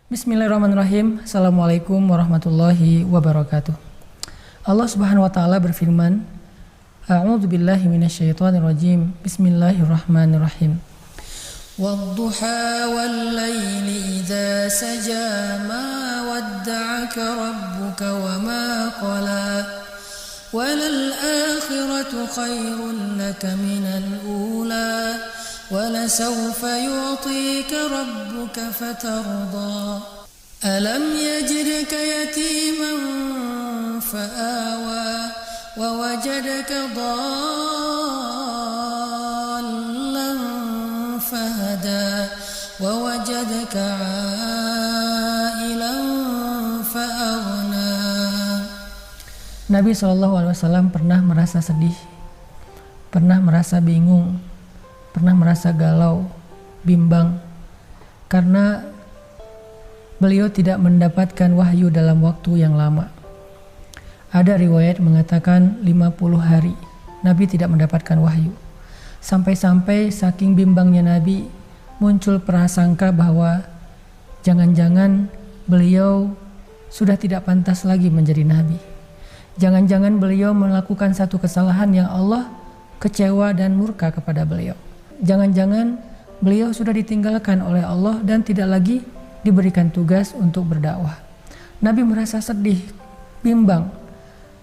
Bismillahirrahmanirrahim. Assalamualaikum warahmatullahi wabarakatuh. Allah Subhanahu wa taala berfirman, A'udzu billahi minasyaitonir rajim. Bismillahirrahmanirrahim. Wadduha wal laili idza saja ma wadda'aka rabbuka wa ma qala. Walal akhiratu khairun laka minal ula. وَلَسَوْفَ يُعْطِيكَ رَبُّكَ فَتَرْضَى أَلَمْ يَجِدْكَ يَتِيمًا فَآوَى وَوَجَدَكَ ضَالًّا فَهَدَى وَوَجَدَكَ عَائِلًا فَأَغْنَى. Nabi SAW pernah merasa sedih, pernah merasa bingung, pernah merasa galau, bimbang, karena beliau tidak mendapatkan wahyu dalam waktu yang lama. Ada riwayat mengatakan 50 hari Nabi tidak mendapatkan wahyu. Sampai-sampai saking bimbangnya Nabi, muncul prasangka bahwa jangan-jangan beliau sudah tidak pantas lagi menjadi Nabi. Jangan-jangan beliau melakukan satu kesalahan yang Allah kecewa dan murka kepada beliau. Jangan-jangan beliau sudah ditinggalkan oleh Allah dan tidak lagi diberikan tugas untuk berdakwah. Nabi merasa sedih, bimbang,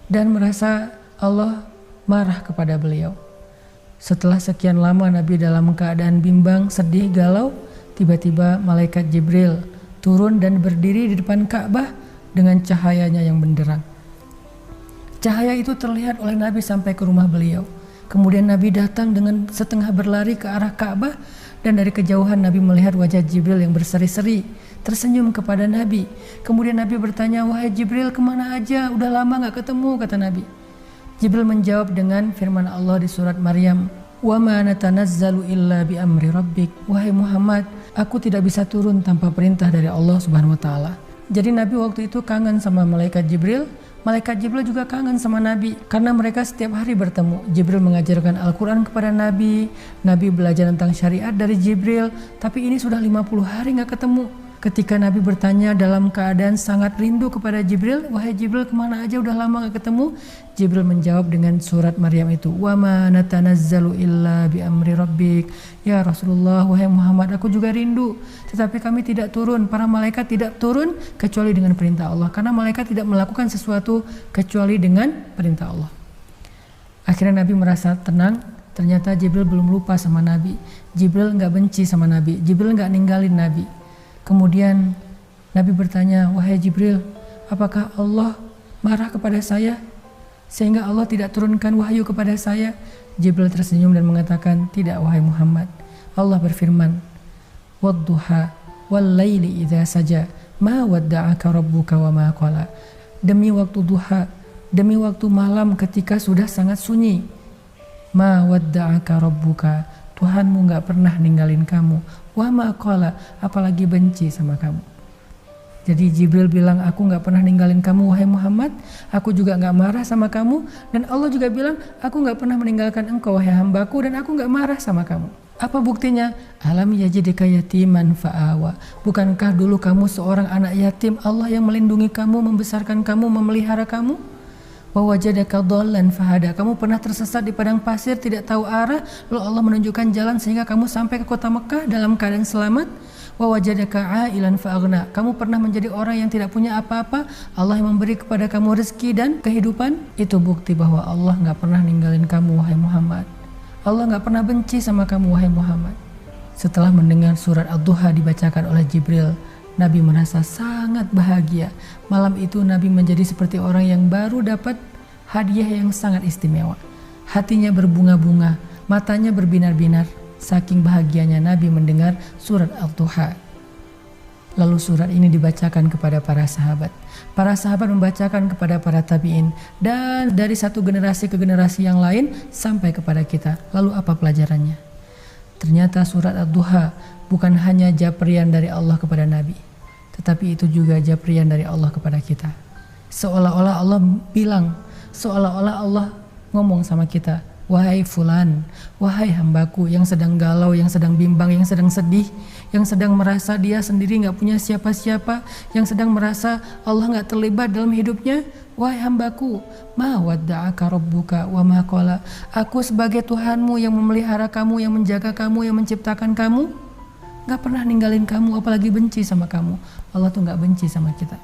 dan merasa Allah marah kepada beliau. Setelah sekian lama Nabi dalam keadaan bimbang, sedih, galau, tiba-tiba malaikat Jibril turun dan berdiri di depan Ka'bah dengan cahayanya yang benderang. Cahaya itu terlihat oleh Nabi sampai ke rumah beliau. Kemudian Nabi datang dengan setengah berlari ke arah Ka'bah, dan dari kejauhan Nabi melihat wajah Jibril yang berseri-seri, tersenyum kepada Nabi. Kemudian Nabi bertanya, "Wahai Jibril, kemana aja? Udah lama gak ketemu," kata Nabi. Jibril menjawab dengan firman Allah di surat Maryam, "Wa ma natanazzalu illa bi amri rabbik." Wahai Muhammad, aku tidak bisa turun tanpa perintah dari Allah Subhanahu wa taala. Jadi Nabi waktu itu kangen sama malaikat Jibril. Malaikat Jibril juga kangen sama Nabi karena mereka setiap hari bertemu. Jibril mengajarkan Al-Quran kepada Nabi. Nabi belajar tentang syariat dari Jibril. Tapi ini sudah 50 hari gak ketemu. Ketika Nabi bertanya dalam keadaan sangat rindu kepada Jibril, "Wahai Jibril, kemana aja udah lama gak ketemu?" Jibril menjawab dengan surat Maryam itu, "Wa ma natanazzalu illa bi amri rabbik." Ya Rasulullah, wahai Muhammad, aku juga rindu. Tetapi kami tidak turun, para malaikat tidak turun kecuali dengan perintah Allah. Karena malaikat tidak melakukan sesuatu kecuali dengan perintah Allah. Akhirnya Nabi merasa tenang. Ternyata Jibril belum lupa sama Nabi. Jibril gak benci sama Nabi. Jibril gak ninggalin Nabi. Kemudian Nabi bertanya, "Wahai Jibril, apakah Allah marah kepada saya sehingga Allah tidak turunkan wahyu kepada saya?" Jibril tersenyum dan mengatakan, "Tidak, wahai Muhammad. Allah berfirman, Wadduha wal laili idza saja ma wadda'aka rabbuka wa ma qala." Demi waktu duha, demi waktu malam ketika sudah sangat sunyi, ma wadda'aka rabbuka, Tuhanmu gak pernah ninggalin kamu, wa ma qala, apalagi benci sama kamu. Jadi Jibril bilang, aku gak pernah ninggalin kamu wahai Muhammad, aku juga gak marah sama kamu, dan Allah juga bilang, aku gak pernah meninggalkan engkau wahai hambaku, dan aku gak marah sama kamu. Apa buktinya? Alam yajidka yatiman fa'awa. Bukankah dulu kamu seorang anak yatim, Allah yang melindungi kamu, membesarkan kamu, memelihara kamu? Wa wajadaka dhallan fahada. Kamu pernah tersesat di padang pasir, tidak tahu arah, lalu Allah menunjukkan jalan sehingga kamu sampai ke kota Mekah dalam keadaan selamat. Wa wajadaka ailan fa'aghna. Kamu pernah menjadi orang yang tidak punya apa-apa, Allah yang memberi kepada kamu rezeki dan kehidupan. Itu bukti bahwa Allah gak pernah ninggalin kamu wahai Muhammad. Allah gak pernah benci sama kamu wahai Muhammad. Setelah mendengar surat Ad-Duha dibacakan oleh Jibril, Nabi merasa sangat bahagia. Malam itu Nabi menjadi seperti orang yang baru dapat hadiah yang sangat istimewa. Hatinya berbunga-bunga, matanya berbinar-binar. Saking bahagianya Nabi mendengar surat Al-Duha. Lalu surat ini dibacakan kepada para sahabat. Para sahabat membacakan kepada para tabi'in. Dan dari satu generasi ke generasi yang lain sampai kepada kita. Lalu apa pelajarannya? Ternyata surat Ad-Duha bukan hanya japrian dari Allah kepada Nabi, tetapi itu juga japrian dari Allah kepada kita. Seolah-olah Allah bilang, seolah-olah Allah ngomong sama kita, wahai fulan, wahai hambaku yang sedang galau, yang sedang bimbang, yang sedang sedih, yang sedang merasa dia sendiri gak punya siapa-siapa, yang sedang merasa Allah gak terlibat dalam hidupnya, wahai hambaku, ma wadda'aka rabbuka wa ma qala. Aku sebagai Tuhanmu yang memelihara kamu, yang menjaga kamu, yang menciptakan kamu, gak pernah ninggalin kamu, apalagi benci sama kamu. Allah tuh gak benci sama kita.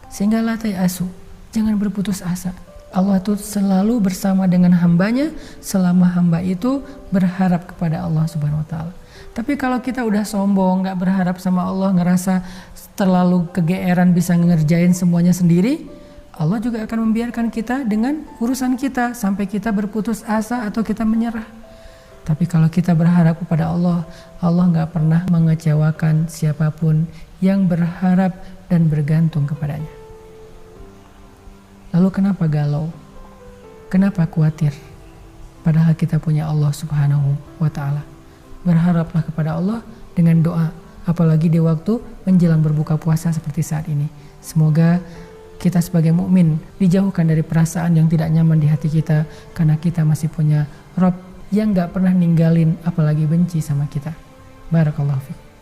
Sehingga la ta'asu, jangan berputus asa. Allah tuh selalu bersama dengan hambanya selama hamba itu berharap kepada Allah Subhanahu wa taala. Tapi kalau kita udah sombong, gak berharap sama Allah, ngerasa terlalu kegeeran bisa ngerjain semuanya sendiri, Allah juga akan membiarkan kita dengan urusan kita sampai kita berputus asa atau kita menyerah. Tapi kalau kita berharap kepada Allah, Allah gak pernah mengecewakan siapapun yang berharap dan bergantung kepadanya. Lalu kenapa galau? Kenapa khawatir? Padahal kita punya Allah Subhanahu wa ta'ala. Berharaplah kepada Allah dengan doa, apalagi di waktu menjelang berbuka puasa seperti saat ini. Semoga kita sebagai mukmin dijauhkan dari perasaan yang tidak nyaman di hati kita, karena kita masih punya Rabb yang gak pernah ninggalin apalagi benci sama kita. Barakallahu fiik.